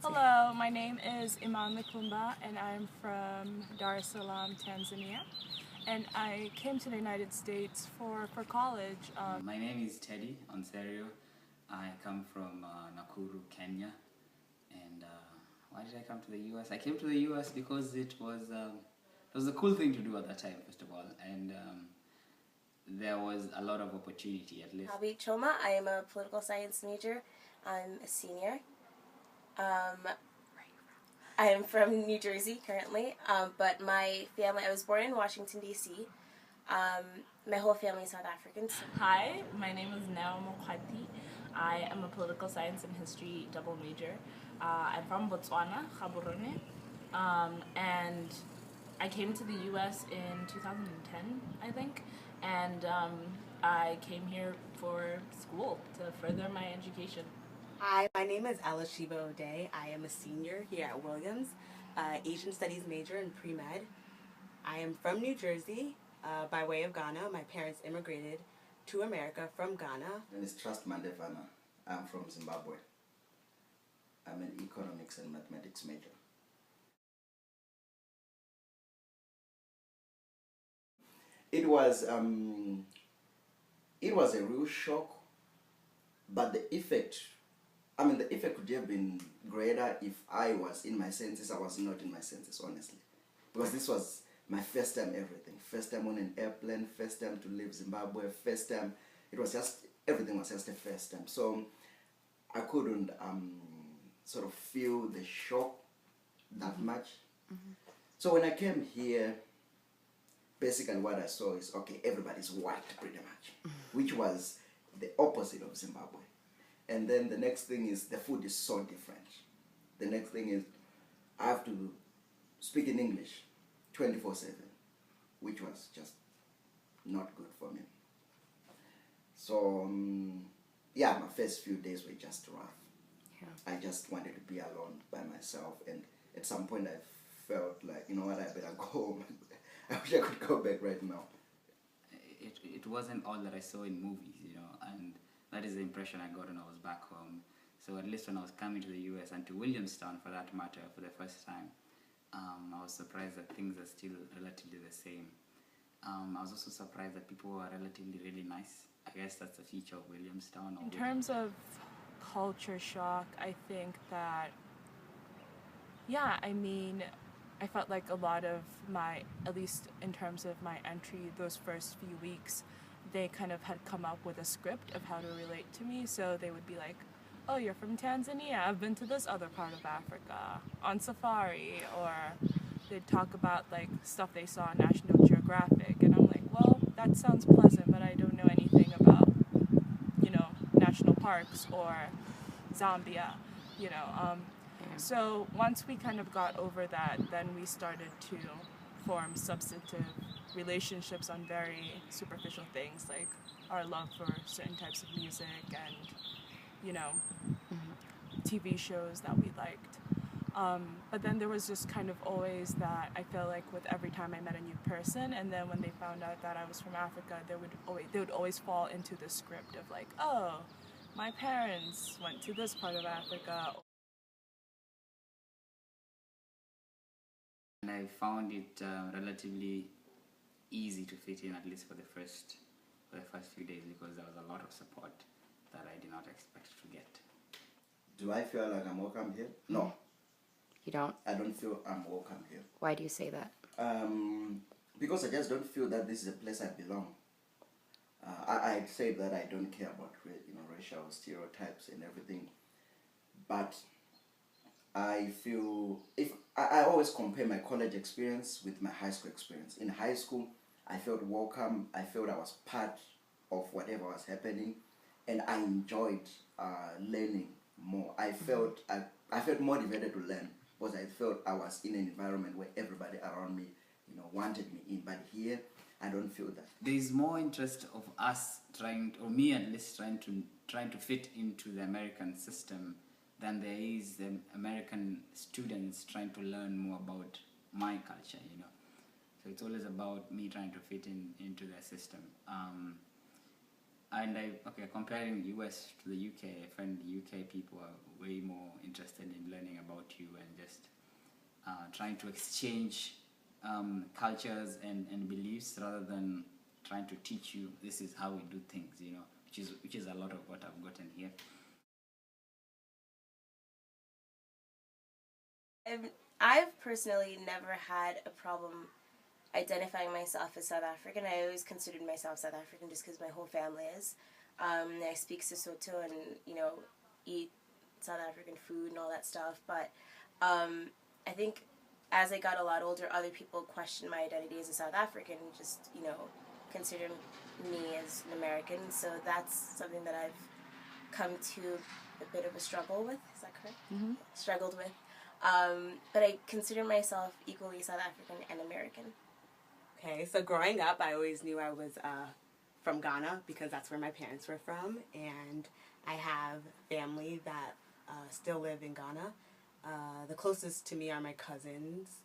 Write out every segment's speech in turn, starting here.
Hello, my name is Iman Mikumba and I'm from Dar es Salaam, Tanzania. And I came to the United States for college. My name is Teddy Onserio. I come from Nakuru, Kenya. And why did I come to the US? I came to the US because it was a cool thing to do at that time, first of all. And there was a lot of opportunity, at least. Habi Choma, I am a political science major. I'm a senior. I am from New Jersey currently, but my family, I was born in Washington, D.C. My whole family is South African. Hi, my name is Nao Mokwati. I am a political science and history double major. I'm from Botswana, Gaborone. And I came to the US in 2010, I think. And I came here for school to further my education. Hi, my name is Alashiba O'Day. I am a senior here at Williams, Asian Studies major in pre-med. I am from New Jersey by way of Ghana. My parents immigrated to America from Ghana. My name is Trust Mandevana. I'm from Zimbabwe. I'm an economics and mathematics major. It was a real shock, but the effect could have been greater if I was in my senses. I was not in my senses, honestly. Because this was my first time everything. First time on an airplane, first time to leave Zimbabwe, first time. Everything was just the first time. So I couldn't sort of feel the shock that much. Mm-hmm. So when I came here, basically what I saw is, okay, everybody's white pretty much, which was the opposite of Zimbabwe. And then the next thing is the food is so different. The next thing is I have to speak in English 24/7, which was just not good for me. So yeah, my first few days were just rough. Yeah. I just wanted to be alone by myself, and at some point I felt like, you know what, I better go home. I wish I could go back right now. It wasn't all that I saw in movies, and that is the impression I got when I was back home. So at least when I was coming to the US and to Williamstown for that matter for the first time, I was surprised that things are still relatively the same. I was also surprised that people were relatively really nice. I guess that's a feature of Williamstown. In terms of culture shock, I think that, yeah, I felt like a lot of at least in terms of my entry, those first few weeks, they kind of had come up with a script of how to relate to me. So they would be like, oh, you're from Tanzania, I've been to this other part of Africa on safari, or they'd talk about like stuff they saw on National Geographic, and I'm like, well, that sounds pleasant, but I don't know anything about, national parks or Zambia, So once we kind of got over that, then we started to form substantive relationships on very superficial things, like our love for certain types of music and, TV shows that we liked. But then there was just kind of always that I felt like with every time I met a new person, and then when they found out that I was from Africa, they would always fall into the script of like, oh, my parents went to this part of Africa. And I found it relatively easy to fit in, at least for the first few days, because there was a lot of support that I did not expect to get. Do I feel like I'm welcome here? No. You don't? I don't feel I'm welcome here. Why do you say that? Because I just don't feel that this is a place I belong. I'd say that I don't care about racial stereotypes and everything, but I feel I always compare my college experience with my high school experience. In high school, I felt welcome. I felt I was part of whatever was happening, and I enjoyed learning more. I felt motivated to learn because I felt I was in an environment where everybody around me, wanted me in. But here, I don't feel that. There is more interest of us me at least, trying to fit into the American system than there is the American students trying to learn more about my culture, So it's always about me trying to fit into the system. comparing US to the UK, I find the UK people are way more interested in learning about you and just trying to exchange cultures and beliefs rather than trying to teach you this is how we do things, which is a lot of what I've gotten here. I've personally never had a problem identifying myself as South African. I always considered myself South African just because my whole family is. I speak Sesotho and, eat South African food and all that stuff. But I think as I got a lot older, other people questioned my identity as a South African, just, consider me as an American. So that's something that I've come to a bit of a struggle with. Is that correct? Mm-hmm. Struggled with. But I consider myself equally South African and American. Okay, so growing up, I always knew I was from Ghana because that's where my parents were from, and I have family that still live in Ghana. The closest to me are my cousins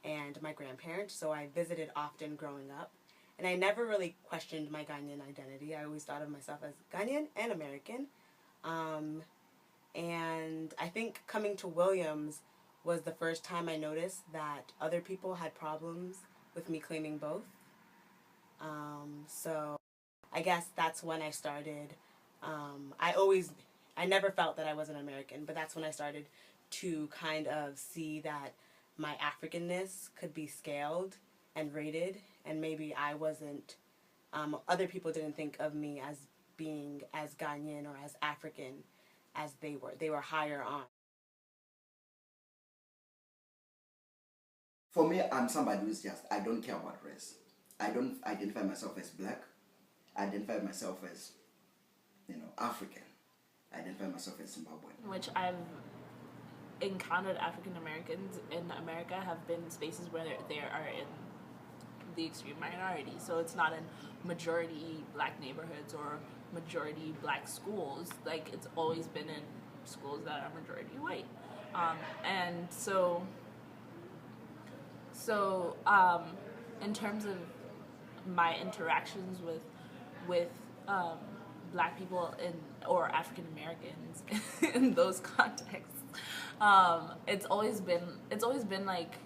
and my grandparents, so I visited often growing up. And I never really questioned my Ghanaian identity. I always thought of myself as Ghanaian and American. And I think coming to Williams was the first time I noticed that other people had problems with me claiming both. So I guess that's when I started. I never felt that I was an American, but that's when I started to kind of see that my Africanness could be scaled and rated, and maybe I wasn't, other people didn't think of me as being as Ghanaian or as African as they were. They were higher on. For me, I'm somebody who's I don't care about race. I don't identify myself as black. I identify myself as, African. I identify myself as Zimbabwean. Which I've encountered African Americans in America have been spaces where they are in the extreme minority. So it's not in majority black neighborhoods or majority black schools. Like, it's always been in schools that are majority white. And so in terms of my interactions with black people or African Americans in those contexts, it's always been like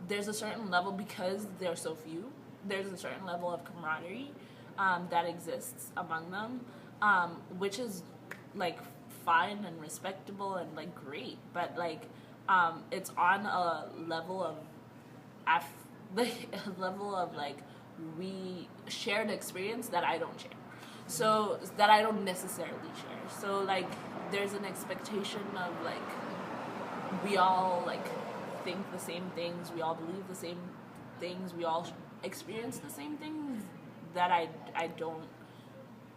there's a certain level, because they're so few, there's a certain level of camaraderie that exists among them, which is like fine and respectable and like great, but like it's on a level of like we shared experience that I don't share, so that I don't necessarily share. So like there's an expectation of like we all like think the same things, we all believe the same things, we all experience the same things that I don't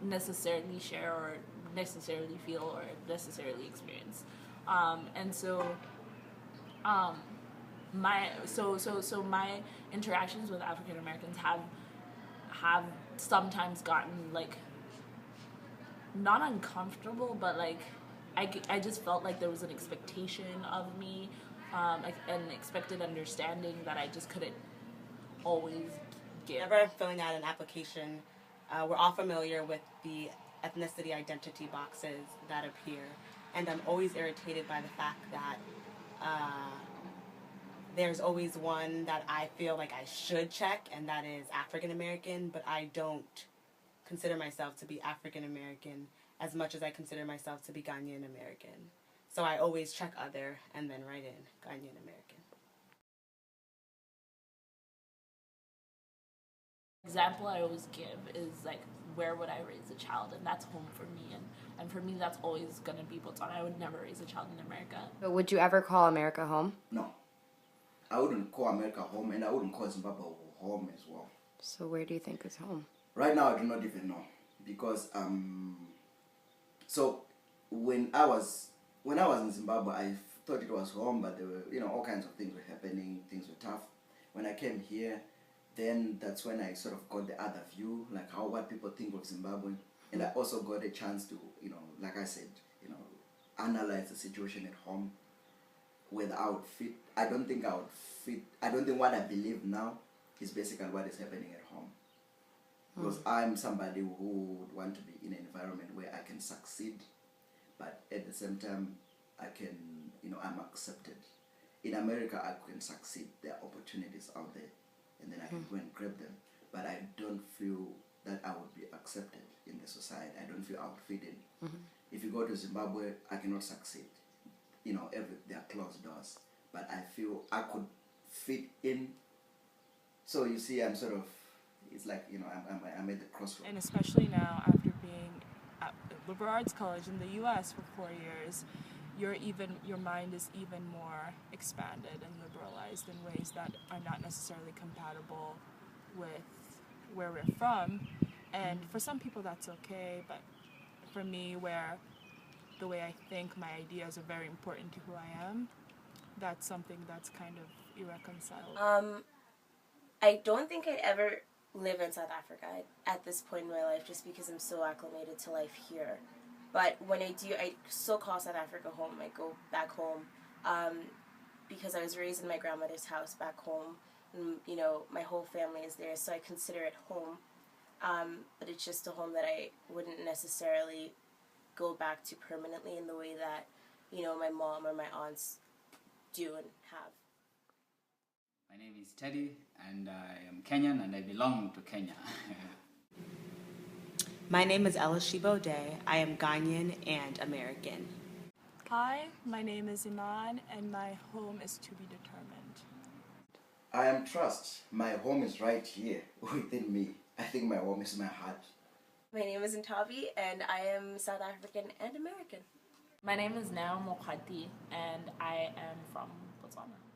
necessarily share or necessarily feel or necessarily experience, and so my interactions with African Americans have sometimes gotten like not uncomfortable, but like I just felt like there was an expectation of me, like an expected understanding that I just couldn't always give. Whenever I'm filling out an application, we're all familiar with the ethnicity identity boxes that appear, and I'm always irritated by the fact that there's always one that I feel like I should check, and that is African American, but I don't consider myself to be African American as much as I consider myself to be Ghanaian American. So I always check other and then write in Ghanaian American. Example I always give is like, where would I raise a child? And that's home for me, and for me that's always gonna be Botswana. I would never raise a child in America. But would you ever call America home? No. I wouldn't call America home, and I wouldn't call Zimbabwe home as well. So where do you think is home? Right now, I do not even know, because so when I was in Zimbabwe, I thought it was home, but there were all kinds of things were happening. Things were tough. When I came here, then that's when I sort of got the other view, like what people think of Zimbabwe, and I also got a chance to like I said, analyze the situation at home, whether I would fit. I don't think I would fit. I don't think what I believe now is basically what is happening at home. Because I'm somebody who would want to be in an environment where I can succeed, but at the same time, I can, I'm accepted. In America, I can succeed. There are opportunities out there, and then I can go and grab them. But I don't feel that I would be accepted in the society. I don't feel I would fit in. If you go to Zimbabwe, I cannot succeed. There are closed doors. But I feel I could fit in. So you see, I'm sort of, it's like, I'm at the crossroads. And especially now, after being at liberal arts college in the U.S. for 4 years, your mind is even more expanded and liberalized in ways that are not necessarily compatible with where we're from. And for some people that's okay, but for me, where the way I think, my ideas are very important to who I am, that's something that's kind of irreconcilable. I don't think I'd ever live in South Africa at this point in my life, just because I'm so acclimated to life here. But when I do, I still call South Africa home. I go back home because I was raised in my grandmother's house back home. And, my whole family is there, so I consider it home. But it's just a home that I wouldn't necessarily go back to permanently in the way that, my mom or my aunts do and have. My name is Teddy, and I am Kenyan, and I belong to Kenya. My name is Elishibo Day. I am Ghanaian and American. Hi, my name is Iman, and my home is to be determined. I am Trust. My home is right here within me. I think my home is my heart. My name is Ntavi, and I am South African and American. My name is Nao Mokhati, and I am from Botswana.